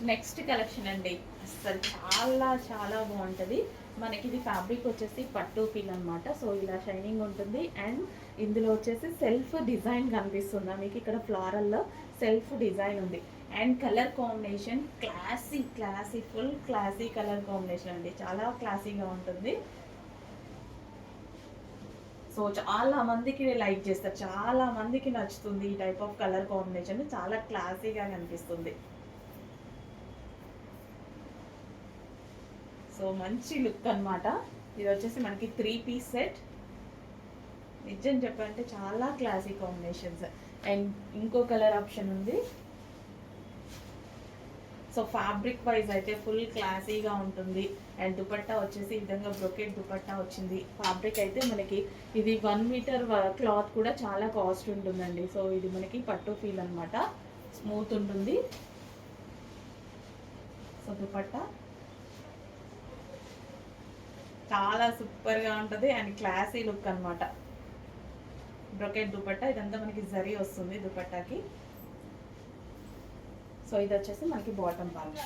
Next collection అండి, అసలు చాలా చాలా బాగుంటుంది మనకి. ఇది ఫ్యాబ్రిక్ వచ్చేసి పట్టు ఫీల్ అనమాట. సో ఇలా షైనింగ్ ఉంటుంది. అండ్ ఇందులో వచ్చేసి సెల్ఫ్ డిజైన్ కనిపిస్తుందా మీకు? ఇక్కడ ఫ్లారల్లో సెల్ఫ్ డిజైన్ ఉంది. And colour combination classy classy, full classy colour combination అండి. చాలా క్లాసీగా ఉంటుంది. సో చాలా మందికి లైక్ చేస్తారు, చాలా మందికి నచ్చుతుంది ఈ టైప్ ఆఫ్ కలర్ కాంబినేషన్. చాలా క్లాసీగా కనిపిస్తుంది. సో మంచి లుక్ అనమాట. ఇది వచ్చేసి మనకి 3 పీస్ సెట్. నిజం చెప్పాలంటే చాలా క్లాసీ కాంబినేషన్స్. అండ్ ఇంకో కలర్ ఆప్షన్ ఉంది. సో ఫ్యాబ్రిక్ వైజ్ అయితే ఫుల్ క్లాసీగా ఉంటుంది. అండ్ దుపట్టా వచ్చేసి ఈ విధంగా బ్రొకెట్ దుపట్టా వచ్చింది. ఫ్యాబ్రిక్ అయితే మనకి ఇది 1 మీటర్ క్లాత్ కూడా చాలా కాస్ట్ ఉంటుందండి. సో ఇది మనకి పట్టు ఫీల్ అనమాట, స్మూత్ ఉంటుంది. సో దుపట్టా చాలా సూపర్గా ఉంటుంది అండ్ క్లాసీ లుక్ అనమాట. బ్రొకెట్ దుపట్టా, ఇదంతా మనకి జరీ వస్తుంది దుపట్టాకి. సో ఇది వచ్చేసి మనకి బాటమ్ పార్ట్.